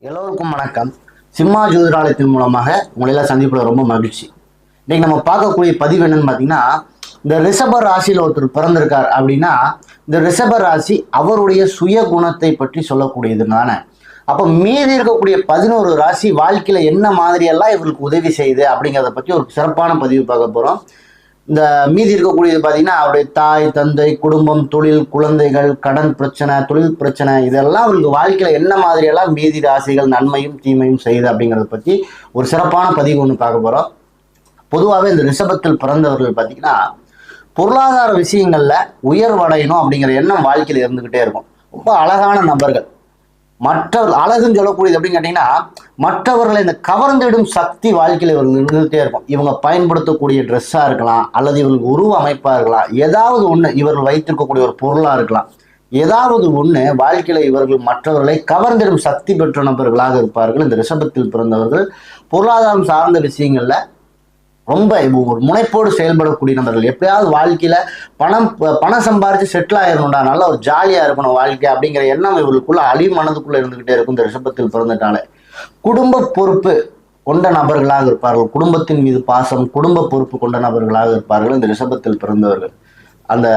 எல்லோருக்கும் வணக்கம். சிம்மா ஜோதிடாலயத்தின் மூலமாக உங்களெல்லாம் சந்திப்புல ரொம்ப மகிழ்ச்சி. இன்னைக்கு நம்ம பார்க்கக்கூடிய பதிவு என்னன்னு பார்த்தீங்கன்னா, இந்த ரிஷப ராசியில் ஒருத்தர் பிறந்திருக்கார் அப்படின்னா, இந்த ரிஷப ராசி அவருடைய சுய குணத்தை பற்றி சொல்லக்கூடியதுனால, அப்போ மீதி இருக்கக்கூடிய 11 ராசி வாழ்க்கையில என்ன மாதிரியெல்லாம் இவருக்கு உதவி செய்யுது அப்படிங்கிறத பற்றி ஒரு சிறப்பான பதிவு பார்க்க போறோம். இந்த மீதி இருக்கக்கூடியது பார்த்தீங்கன்னா அவருடைய தாய் தந்தை குடும்பம் தொழில் குழந்தைகள் கடன் பிரச்சனை தொழில் பிரச்சனை இதெல்லாம் அவருக்கு வாழ்க்கையில என்ன மாதிரியெல்லாம் மீதி ராசிகள் நன்மையும் தீமையும் செய்யுது அப்படிங்கிறத பற்றி ஒரு சிறப்பான பதிவு ஒன்று பார்க்க போறோம். பொதுவாகவே இந்த ரிஷபத்தில் பிறந்தவர்கள் பார்த்தீங்கன்னா பொருளாதார விஷயங்கள்ல உயர்வடையணும் அப்படிங்கிற எண்ணம் வாழ்க்கையில இருந்துகிட்டே இருக்கும். ரொம்ப அழகான நபர்கள், மற்றவர் அழகுன்னு சொல்லக்கூடியது அப்படின்னு கேட்டீங்கன்னா மற்றவர்களை இந்த கவர்ந்திடும் சக்தி வாழ்க்கையில் இவர்கள் இருந்துகிட்டே இருக்கும். இவங்க பயன்படுத்தக்கூடிய ட்ரெஸ்ஸாக இருக்கலாம், அல்லது இவர்களுக்கு உருவ அமைப்பாக இருக்கலாம், ஏதாவது ஒன்று இவர்கள் வைத்திருக்கக்கூடிய ஒரு பொருளாக இருக்கலாம், ஏதாவது ஒன்று வாழ்க்கையில இவர்கள் மற்றவர்களை கவர்ந்திடும் சக்தி பெற்ற நபர்களாக இருப்பார்கள். இந்த ரிஷபத்தில் பிறந்தவர்கள் பொருளாதாரம் சார்ந்த விஷயங்கள்ல ரொம்ப ஒரு முனைப்போடு செயல்படக்கூடிய நபர்கள். எப்படியாவது வாழ்க்கையில பணம் சம்பாரிச்சு செட்டில் ஆயிடணும்டா, நல்ல ஒரு ஜாலியா இருக்கணும் வாழ்க்கை அப்படிங்கிற எண்ணம் இவர்களுக்குள்ள மனதுக்குள்ள இருந்துகிட்டே இருக்கும். இந்த ரிஷபத்தில் பிறந்துட்டாலே குடும்ப பொறுப்பு கொண்ட நபர்களாக இருப்பார்கள். குடும்பத்தின் மீது பாசம், குடும்ப பொறுப்பு கொண்ட நபர்களாக இருப்பார்கள் இந்த ரிஷபத்தில் பிறந்தவர்கள். அந்த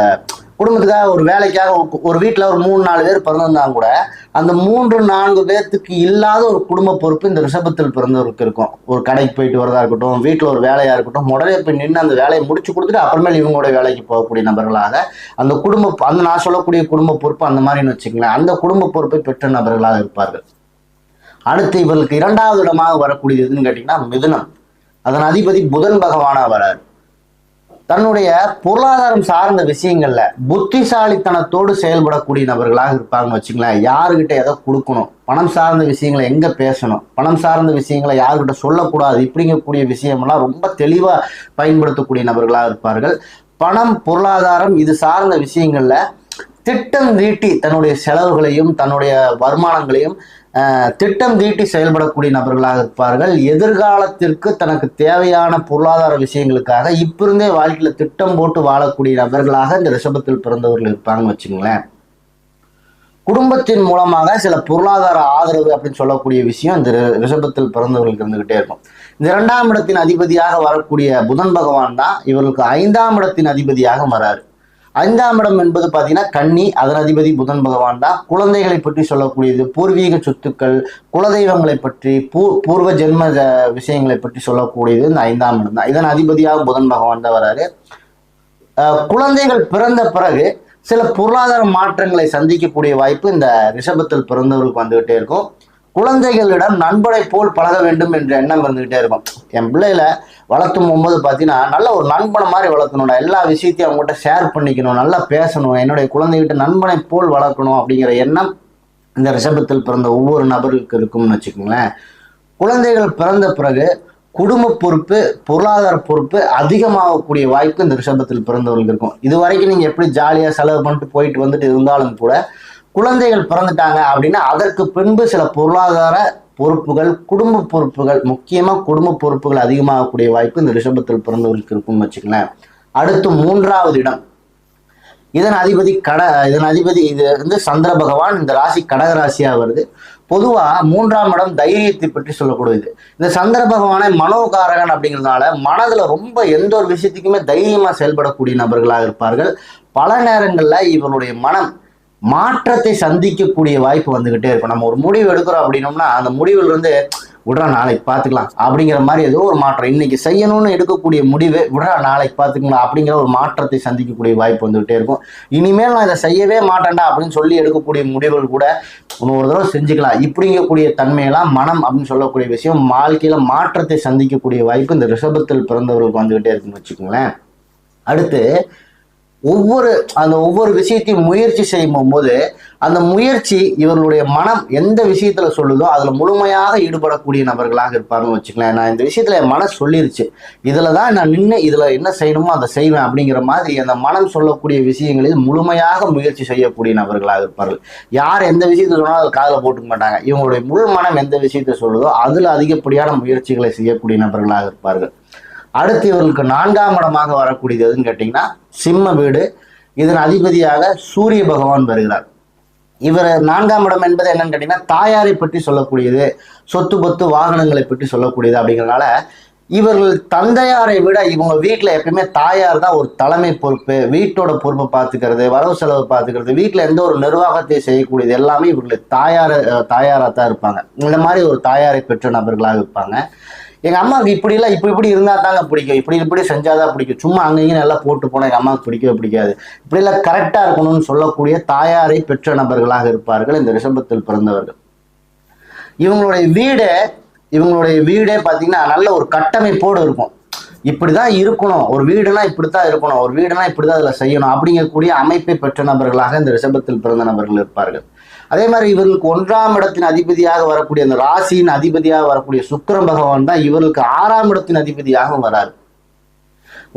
குடும்பத்துக்காக ஒரு வேலைக்காக ஒரு வீட்டில் ஒரு 3-4 பேர் பிறந்திருந்தாங்க கூட அந்த 3-4 பேர்த்துக்கு இல்லாத ஒரு குடும்ப பொறுப்பு இந்த ரிஷபத்தில் பிறந்தவருக்கு இருக்கும். ஒரு கடைக்கு போயிட்டு வரதா இருக்கட்டும், வீட்டில் ஒரு வேலையா இருக்கட்டும், உடனே போய் நின்று அந்த வேலையை முடிச்சு கொடுத்துட்டு அப்புறமேல் இவங்களோட வேலைக்கு போகக்கூடிய நபர்களாக அந்த அந்த நான் சொல்லக்கூடிய குடும்ப பொறுப்பு அந்த மாதிரின்னு வச்சுக்கலாம், அந்த குடும்ப பொறுப்பை பெற்ற நபர்களாக இருப்பார்கள். அடுத்து இவர்களுக்கு 2வது இடமாக வரக்கூடியது எதுன்னு கேட்டீங்கன்னா மிதுனம். அதன் அதிபதி புதன் பகவானா வராரு. தன்னுடைய பொருளாதாரம் சார்ந்த விஷயங்கள்ல புத்திசாலித்தனத்தோடு செயல்படக்கூடிய நபர்களாக இருப்பாங்கன்னு வச்சுங்களேன். யாருக்கிட்ட எதை கொடுக்கணும், பணம் சார்ந்த விஷயங்களை எங்க பேசணும், பணம் சார்ந்த விஷயங்களை யாருக்கிட்ட சொல்லக்கூடாது, இப்படிங்கக்கூடிய விஷயமெல்லாம் ரொம்ப தெளிவா பயன்படுத்தக்கூடிய நபர்களாக இருப்பார்கள். பணம் பொருளாதாரம் இது சார்ந்த விஷயங்கள்ல திட்டம் தீட்டி தன்னுடைய செலவுகளையும் தன்னுடைய வருமானங்களையும் திட்டம் தீட்டி செயல்படக்கூடிய நபர்களாக இருப்பார்கள். எதிர்காலத்திற்கு தனக்கு தேவையான பொருளாதார விஷயங்களுக்காக இப்பிருந்தே வாழ்க்கையில திட்டம் போட்டு வாழக்கூடிய நபர்களாக இந்த ரிஷபத்தில் பிறந்தவர்கள் இருப்பாங்கன்னு வச்சுங்களேன். குடும்பத்தின் மூலமாக சில பொருளாதார ஆதரவு அப்படின்னு சொல்லக்கூடிய விஷயம் இந்த ரிஷபத்தில் பிறந்தவர்களுக்கு இருந்துகிட்டே இருக்கும். இந்த 2ஆம் இடத்தின் அதிபதியாக வரக்கூடிய புதன் பகவான் தான் இவர்களுக்கு 5ஆம் இடத்தின் அதிபதியாக வராரு. 5ஆம் இடம் என்பது பார்த்தீங்கன்னா கன்னி, அதன் அதிபதி புதன் பகவான் தான். குழந்தைகளை பற்றி சொல்லக்கூடியது, பூர்வீக சொத்துக்கள், குலதெய்வங்களை பற்றி, பூர்வ ஜென்ம விஷயங்களை பற்றி சொல்லக்கூடியது இந்த 5ஆம் இடம் தான். இதன் அதிபதியாக புதன் பகவான் தான் வராரு. குழந்தைகள் பிறந்த பிறகு சில பொருளாதார மாற்றங்களை சந்திக்கக்கூடிய வாய்ப்பு இந்த ரிஷபத்தில் பிறந்தவர்களுக்கு வந்துகிட்டே இருக்கும். குழந்தைகளிடம் நண்பனை போல் பழக வேண்டும் என்ற எண்ணம் இருந்துகிட்டே இருக்கும். என் பிள்ளைகளை வளர்த்தும் போகும்போது பார்த்தீங்கன்னா நல்ல ஒரு நண்பனை மாதிரி வளர்க்கணும்டா, எல்லா விஷயத்தையும் அவங்ககிட்ட ஷேர் பண்ணிக்கணும், நல்லா பேசணும், என்னுடைய குழந்தைகிட்ட நண்பனை போல் வளர்க்கணும் அப்படிங்கிற எண்ணம் இந்த ரிஷபத்தில் பிறந்த ஒவ்வொரு நபருக்கு இருக்கும்னு வச்சுக்கோங்களேன். குழந்தைகள் பிறந்த பிறகு குடும்ப பொறுப்பு பொருளாதார பொறுப்பு அதிகமாகக்கூடிய வாய்ப்பு இந்த ரிஷபத்தில் பிறந்தவர்களுக்கு இருக்கும். இது வரைக்கும் நீங்க எப்படி ஜாலியாக செலவு பண்ணிட்டு போயிட்டு வந்துட்டு இருந்தாலும் கூட குழந்தைகள் பிறந்துட்டாங்க அப்படின்னா அதற்கு பின்பு சில பொருளாதார பொறுப்புகள் குடும்ப பொறுப்புகள் முக்கியமா குடும்ப பொறுப்புகள் அதிகமாகக்கூடிய வாய்ப்பு இந்த ரிஷபத்தில் பிறந்தவர்களுக்கு இருக்கும்னு வச்சுக்கலாம். அடுத்து 3வது இடம், இதன் அதிபதி இது வந்து சந்திர பகவான். இந்த ராசி கடக ராசியா வருது. பொதுவா 3ஆம் இடம் தைரியத்தை பற்றி சொல்லக்கூடியது. இந்த சந்திர பகவானை மனோகாரகன் அப்படிங்கிறதுனால மனதுல ரொம்ப எந்த ஒரு விஷயத்துக்குமே தைரியமா செயல்படக்கூடிய நபர்களாக இருப்பார்கள். பல நேரங்கள்ல இவருடைய மனம் மாற்றத்தை சந்திக்கக்கூடிய வாய்ப்பு வந்துகிட்டே இருக்கும். நம்ம ஒரு முடிவு எடுக்கிறோம் அப்படின்னோம்னா அந்த முடிவுல இருந்து விடுறா நாளைக்கு பார்த்துக்கலாம் அப்படிங்கிற மாதிரி ஏதோ ஒரு மாற்றம், இன்னைக்கு செய்யணும்னு எடுக்கக்கூடிய முடிவு விடுறா நாளைக்கு பார்த்துக்கலாம் அப்படிங்கிற ஒரு மாற்றத்தை சந்திக்கக்கூடிய வாய்ப்பு வந்துகிட்டே இருக்கும். இனிமேல் நான் இதை செய்யவே மாட்டேன்டா அப்படின்னு சொல்லி எடுக்கக்கூடிய முடிவுகள் கூட இன்னொரு தடவை செஞ்சுக்கலாம் இப்படிங்கக்கூடிய தன்மையெல்லாம் மனம் அப்படின்னு சொல்லக்கூடிய விஷயம் வாழ்க்கையில மாற்றத்தை சந்திக்கக்கூடிய வாய்ப்பு இந்த ரிஷபத்தில் பிறந்தவர்களுக்கு வந்துகிட்டே இருக்குன்னு வச்சுக்கோங்களேன். அடுத்து ஒவ்வொரு விஷயத்தையும் முயற்சி செய்யும் போது அந்த முயற்சி இவர்களுடைய மனம் எந்த விஷயத்துல சொல்லுதோ அதுல முழுமையாக ஈடுபடக்கூடிய நபர்களாக இருப்பாங்கன்னு வச்சுக்கலாம். நான் இந்த விஷயத்துல என் மனசு சொல்லிருச்சு, இதுலதான் நான் நின்று இதுல என்ன செய்யணுமோ அதை செய்வேன் அப்படிங்கிற மாதிரி அந்த மனம் சொல்லக்கூடிய விஷயங்களில் முழுமையாக முயற்சி செய்யக்கூடிய நபர்களாக இருப்பார்கள். யார் எந்த விஷயத்த சொன்னாலும் அதை காதுல போட்டுக்க மாட்டாங்க. இவங்களுடைய முழு மனம் எந்த விஷயத்த சொல்லுதோ அதுல அதிகப்படியான முயற்சிகளை செய்யக்கூடிய நபர்களாக இருப்பார்கள். அடுத்து இவர்களுக்கு 4ஆம் இடமாக வரக்கூடியது எதுன்னு கேட்டீங்கன்னா சிம்ம வீடு. இதன் அதிபதியாக சூரிய பகவான் வருகிறார். இவர் 4ஆம் இடம் என்பது என்னன்னு கேட்டீங்கன்னா தாயாரை பற்றி சொல்லக்கூடியது, சொத்து பத்து வாகனங்களை பற்றி சொல்லக்கூடியது. அப்படிங்கிறதுனால இவர்கள் தந்தையாரை விட இவங்க வீட்டில் எப்பயுமே தாயார் தான் ஒரு தலைமை பொறுப்பு, வீட்டோட பொறுப்பை பார்த்துக்கிறது, வரவு செலவு பார்த்துக்கிறது, வீட்டில் எந்த ஒரு நிர்வாகத்தை செய்யக்கூடியது எல்லாமே இவர்களுக்கு தாயாராக தான் இருப்பாங்க. இந்த மாதிரி ஒரு தாயாரை பெற்ற நபர்களாக இருப்பாங்க. எங்க அம்மாவுக்கு இப்படிலாம் இப்படி இருந்தா தாங்க பிடிக்கும், இப்படி செஞ்சாதான் பிடிக்கும், சும்மா அங்கேயும் நல்லா போட்டு போனா எங்க அம்மாவுக்கு பிடிக்கவே பிடிக்காது, இப்படிலாம் கரெக்டா இருக்கணும்னு சொல்லக்கூடிய தாயாரை பெற்ற நபர்களாக இருப்பார்கள் இந்த ரிஷபத்தில் பிறந்தவர்கள். இவங்களுடைய வீடே பார்த்தீங்கன்னா நல்ல ஒரு கட்டமைப்போடு இருக்கும். இப்படிதான் இருக்கணும், ஒரு வீடுனா இப்படித்தான் இருக்கணும், ஒரு வீடுனா இப்படிதான் அதில் செய்யணும் அப்படிங்கக்கூடிய அமைப்பை பெற்ற நபர்களாக இந்த ரிஷபத்தில் பிறந்த நபர்கள் இருப்பார்கள். அதே மாதிரி இவர்களுக்கு 1ஆம் இடத்தின் அதிபதியாக வரக்கூடிய அந்த ராசியின் அதிபதியாக வரக்கூடிய சுக்கிரன் பகவான் தான் இவர்களுக்கு 6ஆம் இடத்தின் அதிபதியாக வராரு.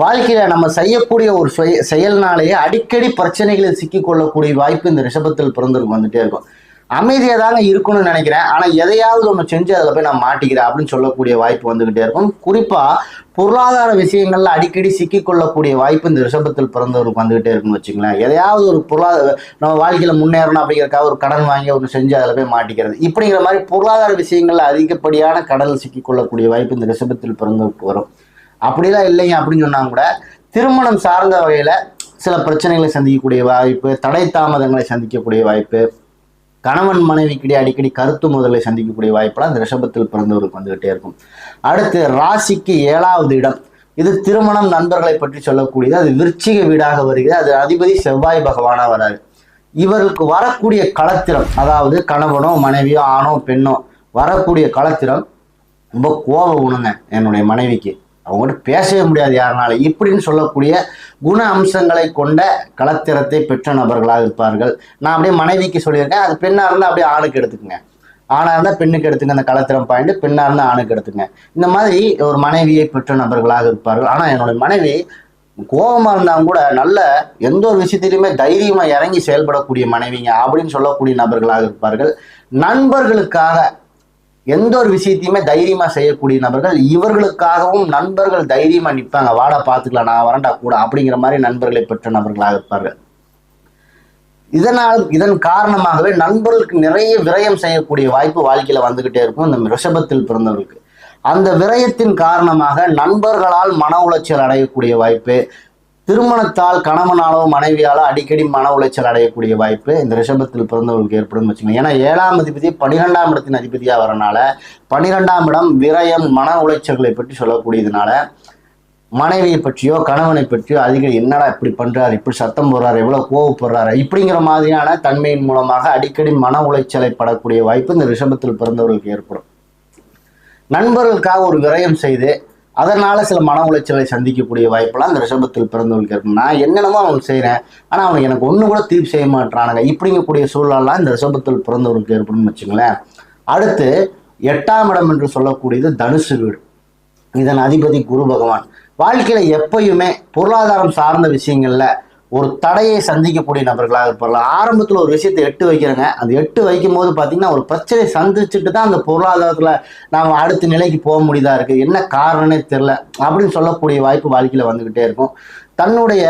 வாழ்க்கையில நம்ம செய்யக்கூடிய ஒரு செயல்னாலேயே அடிக்கடி பிரச்சனைகளில் சிக்கிக்கொள்ளக்கூடிய வாய்ப்பு இந்த ரிஷபத்தில் பிறந்தவருக்கு வந்துட்டே இருக்கும். அமைதியாக தாங்க இருக்கணும்னு நினைக்கிறேன், ஆனால் எதையாவது ஒன்று செஞ்சு அதில் போய் நான் மாட்டிக்கிறேன் அப்படின்னு சொல்லக்கூடிய வாய்ப்பு வந்துகிட்டே இருக்கும். குறிப்பாக பொருளாதார விஷயங்கள்ல அடிக்கடி சிக்கிக்கொள்ளக்கூடிய வாய்ப்பு இந்த ரிஷபத்தில் பிறந்தவருக்கு வந்துகிட்டே இருக்குன்னு வச்சுங்களேன். எதையாவது ஒரு நம்ம வாழ்க்கையில் முன்னேறணும் அப்படிங்கிறக்காக ஒரு கடன் வாங்கி ஒன்று செஞ்சு அதில் போய் மாட்டிக்கிறது, இப்படிங்கிற மாதிரி பொருளாதார விஷயங்கள்ல அதிகப்படியான கடல் சிக்கிக்கொள்ளக்கூடிய வாய்ப்பு இந்த ரிஷபத்தில் பிறந்தவருக்கு வரும். அப்படிலாம் இல்லைங்க அப்படின்னு சொன்னா கூட திருமணம் சார்ந்த வகையில சில பிரச்சனைகளை சந்திக்கக்கூடிய வாய்ப்பு, தடை தாமதங்களை சந்திக்கக்கூடிய வாய்ப்பு, கணவன் மனைவிக்கிடையே அடிக்கடி கருத்து முதலை சந்திக்கக்கூடிய வாய்ப்பெல்லாம் இந்த ரிஷபத்தில் பிறந்தவருக்கு வந்துகிட்டே இருக்கும். அடுத்து ராசிக்கு 7வது இடம், இது திருமணம் நண்பர்களை பற்றி சொல்லக்கூடியது. அது விருச்சிக வீடாக வருகிறது. அது அதிபதி செவ்வாய் பகவானா வராது. இவருக்கு வரக்கூடிய களத்திரம், அதாவது கணவனோ மனைவியோ ஆணோ பெண்ணோ வரக்கூடிய களத்திரம் ரொம்ப கோப குணங்க. என்னுடைய மனைவிக்கு அவங்ககிட்ட பேசவே முடியாது யாருனால, இப்படின்னு சொல்லக்கூடிய குண அம்சங்களை கொண்ட களத்திரத்தை பெற்ற நபர்களாக இருப்பார்கள். நான் அப்படியே மனைவிக்கு சொல்லியிருக்கேன், அது பெண்ணாக இருந்தால் அப்படியே ஆணுக்கு எடுத்துக்கங்க, ஆணாக இருந்தால் பெண்ணுக்கு எடுத்துங்க அந்த களத்திரம் பாயிண்ட், பெண்ணாக இருந்தால் ஆணுக்கு எடுத்துங்க. இந்த மாதிரி ஒரு மனைவியை பெற்ற நபர்களாக இருப்பார்கள். ஆனால் என்னுடைய மனைவி கோபமாக இருந்தாலும் கூட நல்ல எந்த ஒரு விஷயத்திலையுமே தைரியமாக இறங்கி செயல்படக்கூடிய மனைவிங்க அப்படின்னு சொல்லக்கூடிய நபர்களாக இருப்பார்கள். நண்பர்களுக்காக எந்த ஒரு விஷயத்தையுமே தைரியமா செய்யக்கூடிய நபர்கள், இவர்களுக்காகவும் நண்பர்கள் தைரியமா நிற்பாங்க. வாடா பார்த்துக்கலாம், நான் வரண்டா கூட அப்படிங்கிற மாதிரி நண்பர்களை பெற்ற நபர்களாக இருப்பார்கள். இதன் காரணமாகவே நண்பர்களுக்கு நிறைய விரயம் செய்யக்கூடிய வாய்ப்பு வாழ்க்கையில வந்துகிட்டே இருக்கும் இந்த ரிஷபத்தில் பிறந்தவர்களுக்கு. அந்த விரயத்தின் காரணமாக நண்பர்களால் மன உளைச்சல் அடையக்கூடிய வாய்ப்பு, திருமணத்தால் கணவனாலோ மனைவியாலோ அடிக்கடி மன உளைச்சல் அடையக்கூடிய வாய்ப்பு இந்த ரிஷபத்தில் பிறந்தவர்களுக்கு ஏற்படும் வச்சுக்கோங்க. ஏன்னா 7ஆம் அதிபதி 12ஆம் இடத்தின் அதிபதியாக வரனால 12ஆம் இடம் விரயம் மன உளைச்சல்களை பற்றி சொல்லக்கூடியதுனால மனைவியை பற்றியோ கணவனை பற்றியோ அதிகம் என்னடா இப்படி பண்றாரு, இப்படி சத்தம் போடுறாரு, எவ்வளவு கோவப்படுறாரு, இப்படிங்கிற மாதிரியான தன்மையின் மூலமாக அடிக்கடி மன உளைச்சலை படக்கூடிய வாய்ப்பு இந்த ரிஷபத்தில் பிறந்தவர்களுக்கு ஏற்படும். நண்பர்களுக்காக ஒரு விரயம் செய்து அதனால சில மன உளைச்சலை சந்திக்கக்கூடிய வாய்ப்பெல்லாம் இந்த ரிஷபத்தில் பிறந்தவர்களுக்கு இருக்கும். நான் என்னென்னமோ அவனுக்கு செய்கிறேன், ஆனால் அவனுக்கு எனக்கு ஒன்று கூட தீர்ப்பு செய்ய மாட்டானுங்க, இப்படிங்கக்கூடிய சூழலாம் இந்த ரிஷபத்தில் பிறந்தவர்களுக்கு ஏற்படும் வச்சுங்களேன். அடுத்து 8ஆம் இடம் என்று சொல்லக்கூடியது தனுசு வீடு. இதன் அதிபதி குரு பகவான். வாழ்க்கையில எப்பயுமே பொருளாதாரம் சார்ந்த விஷயங்கள்ல ஒரு தடையை சந்திக்கக்கூடிய நபர்களாக இருப்பார்கள். ஆரம்பத்தில் ஒரு விஷயத்தை 8 வைக்கிறேங்க, அந்த 8 வைக்கும் போது பார்த்தீங்கன்னா ஒரு பிரச்சனை சந்திச்சுட்டு தான் அந்த பொருளாதாரத்தில் நாம் அடுத்த நிலைக்கு போக முடியுதா இருக்குது, என்ன காரணமே தெரில அப்படின்னு சொல்லக்கூடிய வாய்ப்பு வாழ்க்கையில் வந்துக்கிட்டே இருக்கும். தன்னுடைய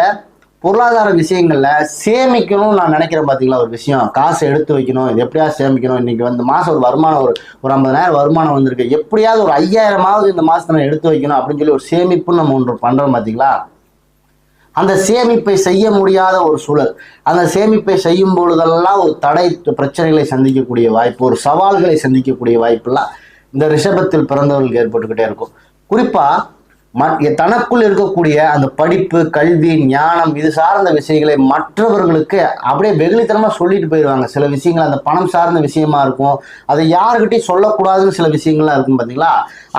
பொருளாதார விஷயங்கள்ல சேமிக்கணும்னு நான் நினைக்கிறேன். பார்த்தீங்களா, ஒரு விஷயம் காசை எடுத்து வைக்கணும், இது எப்படியா சேமிக்கணும், இன்னைக்கு வந்து மாதம் ஒரு வருமானம் ஒரு 50,000 வருமானம் வந்திருக்கு, எப்படியாவது ஒரு 5,000 இந்த மாதத்தை நான் எடுத்து வைக்கணும் அப்படின்னு சொல்லி ஒரு சேமிப்புன்னு நம்ம ஒன்று பண்ணுறோம் பார்த்தீங்களா. அந்த சேமிப்பை செய்ய முடியாத ஒரு சூழல், அந்த சேமிப்பை செய்யும் பொழுதெல்லாம் ஒரு தடை பிரச்சனைகளை சந்திக்கக்கூடிய வாய்ப்பு, ஒரு சவால்களை சந்திக்கக்கூடிய வாய்ப்பெல்லாம் இந்த ரிஷபத்தில் பிறந்தவர்களுக்கு ஏற்பட்டுக்கிட்டே இருக்கும். குறிப்பா தனக்குள் இருக்கக்கூடிய அந்த படிப்பு, கல்வி, ஞானம் இது சார்ந்த விஷயங்களை மற்றவர்களுக்கு அப்படியே வெகுளித்தனமா சொல்லிட்டு போயிடுவாங்க. சில விஷயங்கள் அந்த பணம் சார்ந்த விஷயமா இருக்கும், அதை யாருக்கிட்டையும் சொல்லக்கூடாதுன்னு சில விஷயங்கள்லாம் இருக்கும் பார்த்தீங்களா.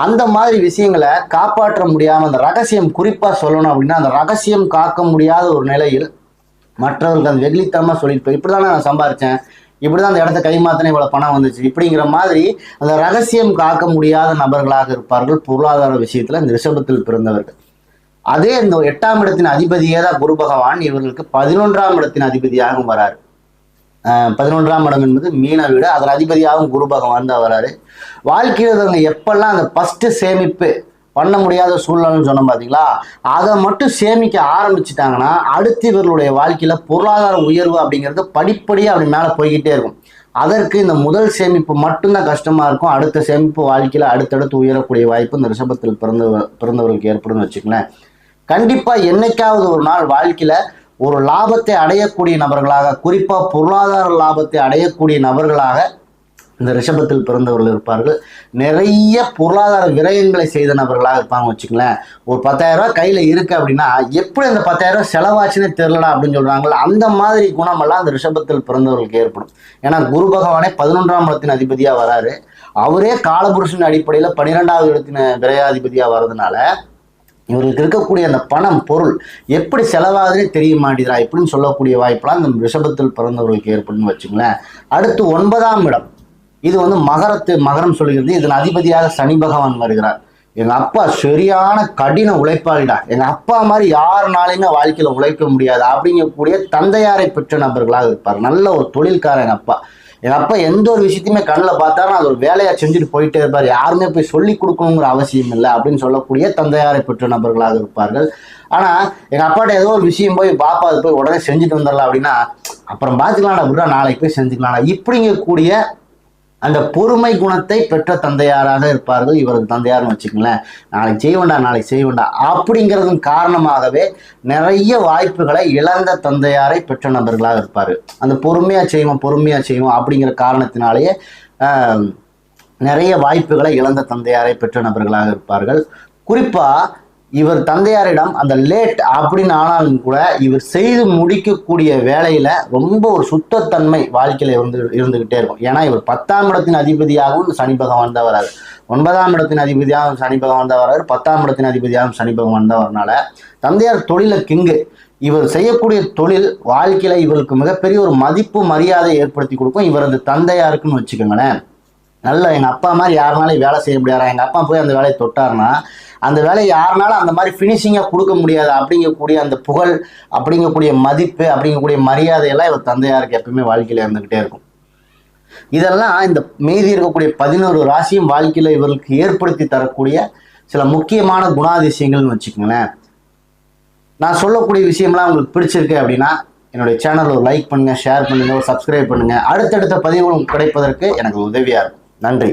அந்த மாதிரி விஷயங்களை காப்பாற்ற முடியாம அந்த ரகசியம் குறிப்பா சொல்லணும் அப்படின்னா அந்த ரகசியம் காக்க முடியாத ஒரு நிலையில் மற்றவர்களுக்கு அந்த வெகுளித்தனமா சொல்லிட்டு போய் இப்படிதானே நான் சம்பாரிச்சேன், இப்படிதான் அந்த இடத்த கைமாத்தினே இவ்வளவு பணம் வந்துச்சு, இப்படிங்கிற மாதிரி அந்த ரகசியம் காக்க முடியாத நபர்களாக இருப்பார்கள் பொருளாதார விஷயத்துல இந்த ரிஷபத்தில் பிறந்தவர்கள். அதே இந்த 8ஆம் இடத்தின் அதிபதியே தான் குரு பகவான் இவர்களுக்கு 11ஆம் இடத்தின் அதிபதியாகவும் வராரு. 11ஆம் இடம் என்பது மீன வீடு, அதன் அதிபதியாகவும் குரு பகவான் தான் வராரு. வாழ்க்கையில் எப்பெல்லாம் அந்த ஃபர்ஸ்ட் சேமிப்பு பண்ண முடியாத சூழ்நிலைன்னு சொன்னோம் பார்த்தீங்களா, அதை மட்டும் சேமிக்க ஆரம்பிச்சிட்டாங்கன்னா அடுத்து இவர்களுடைய வாழ்க்கையில பொருளாதார உயர்வு அப்படிங்கிறது படிப்படியாக அப்படி மேலே போய்கிட்டே இருக்கும். அதற்கு இந்த முதல் சேமிப்பு மட்டும்தான் கஷ்டமா இருக்கும். அடுத்த சேமிப்பு வாழ்க்கையில அடுத்தடுத்து உயரக்கூடிய வாய்ப்பு இந்த ரிஷபத்தில் பிறந்தவர்களுக்கு ஏற்படும் வச்சுக்கங்களேன். கண்டிப்பா என்னைக்காவது ஒரு நாள் வாழ்க்கையில ஒரு லாபத்தை அடையக்கூடிய நபர்களாக, குறிப்பா பொருளாதார லாபத்தை அடையக்கூடிய நபர்களாக இந்த ரிஷபத்தில் பிறந்தவர்கள் இருப்பார்கள். நிறைய பொருளாதார விரயங்களை செய்த நபர்களாக இருப்பாங்க வச்சுக்கங்களேன். ஒரு 10,000 ரூபாய் கையில இருக்கு அப்படின்னா எப்படி அந்த 10,000 ரூபாய் செலவாச்சுன்னே தெரியலடா அப்படின்னு சொல்றாங்களா, அந்த மாதிரி குணமெல்லாம் அந்த ரிஷபத்தில் பிறந்தவர்களுக்கு ஏற்படும். ஏன்னா குரு பகவானே 11ஆம் இடத்தின் அதிபதியா வராரு. அவரே காலபுருஷன் அடிப்படையில 12வது இடத்தின் விரையாதிபதியா வர்றதுனால இவர்களுக்கு இருக்கக்கூடிய அந்த பணம் பொருள் எப்படி செலவாகுதுன்னே தெரிய மாட்டேங்கிறா இப்படின்னு சொல்லக்கூடிய வாய்ப்பெல்லாம் இந்த ரிஷபத்தில் பிறந்தவர்களுக்கு ஏற்படும் வச்சுங்களேன். அடுத்து 9ஆம் இடம், இது மகரம் சொல்லுகிறது. இதன் அதிபதியாக சனி பகவான் வருகிறார். எங்க அப்பா சரியான கடின உழைப்பாளிடா, எங்க அப்பா மாதிரி யாருனாலையுமே வாழ்க்கையில உழைக்க முடியாது அப்படிங்கக்கூடிய தந்தையாரை பெற்ற நபர்களாக இருப்பார். நல்ல ஒரு தொழில்காரன் எங்க அப்பா எந்த ஒரு விஷயத்தையுமே கண்ணில் பார்த்தாலும் அது ஒரு வேலையா செஞ்சுட்டு போயிட்டே இருப்பார். யாருமே போய் சொல்லி கொடுக்கணுங்கிற அவசியம் இல்லை அப்படின்னு சொல்லக்கூடிய தந்தையாரை பெற்ற நபர்களாக இருப்பார்கள். ஆனா எங்க அப்பாட்ட ஏதோ ஒரு விஷயம் போய் பாப்பா அது போய் உடனே செஞ்சுட்டு வந்துடலாம் அப்படின்னா அப்புறம் பார்த்துக்கலாம்டா விட்றா, நாளைக்கு போய் செஞ்சுக்கலாம்டா இப்படிங்கக்கூடிய அந்த பொறுமை குணத்தை பெற்ற தந்தையாராக இருப்பார்கள் இவரது தந்தையார்னு வச்சுக்கங்களேன். நாளைக்கு செய்வேண்டா அப்படிங்கிறதன் காரணமாகவே நிறைய வாய்ப்புகளை இழந்த தந்தையாரை பெற்ற நபர்களாக இருப்பார். அந்த பொறுமையா செய்வோம் அப்படிங்கிற காரணத்தினாலேயே நிறைய வாய்ப்புகளை இழந்த தந்தையாரை பெற்ற நபர்களாக இருப்பார்கள். குறிப்பா இவர் தந்தையாரிடம் அந்த லேட் அப்படின்னு ஆனாலும் கூட இவர் செய்து முடிக்கக்கூடிய வேலையில ரொம்ப ஒரு சுத்தத்தன்மை வாழ்க்கையில இருந்துகிட்டே இருக்கும். ஏன்னா இவர் 10ஆம் இடத்தின் அதிபதியாகவும் சனி பகவான் தான் வராது, 9ஆம் இடத்தின் அதிபதியாகவும் சனி பகவான் தான் வராரு, 10ஆம் இடத்தின் அதிபதியாகவும் சனி பகவான் தான் வரனால தந்தையார் தொழில கிங்கு. இவர் செய்யக்கூடிய தொழில் வாழ்க்கையில இவருக்கு மிகப்பெரிய ஒரு மதிப்பு மரியாதை ஏற்படுத்தி கொடுக்கும் இவரது தந்தையாருக்குன்னு வச்சுக்கோங்களேன். நல்ல எங்க அப்பா மாதிரி யாருனாலும் வேலை செய்ய முடியாதா, எங்க அப்பா போய் அந்த வேலையை தொட்டாருன்னா அந்த வேலையை யாருனாலும் அந்த மாதிரி ஃபினிஷிங்கா கொடுக்க முடியாது அப்படிங்கக்கூடிய அந்த புகழ், அப்படிங்கக்கூடிய மதிப்பு, அப்படிங்கக்கூடிய மரியாதையெல்லாம் இவர் தந்தையாருக்கு எப்பவுமே வாழ்க்கையில இருந்துகிட்டே இருக்கும். இதெல்லாம் இந்த மீதி இருக்கக்கூடிய 11 ராசியும் வாழ்க்கையில இவர்களுக்கு ஏற்படுத்தி தரக்கூடிய சில முக்கியமான குணாதிசயங்கள்னு வச்சுக்கோங்களேன். நான் சொல்லக்கூடிய விஷயம்லாம் உங்களுக்கு பிடிச்சிருக்கு அப்படின்னா என்னுடைய சேனல் ஒரு லைக் பண்ணுங்க, ஷேர் பண்ணுங்க, ஒரு சப்ஸ்கிரைப் பண்ணுங்க. அடுத்தடுத்த பதிவுகளும் கிடைப்பதற்கு எனக்கு உதவியா இருக்கும். நன்றி.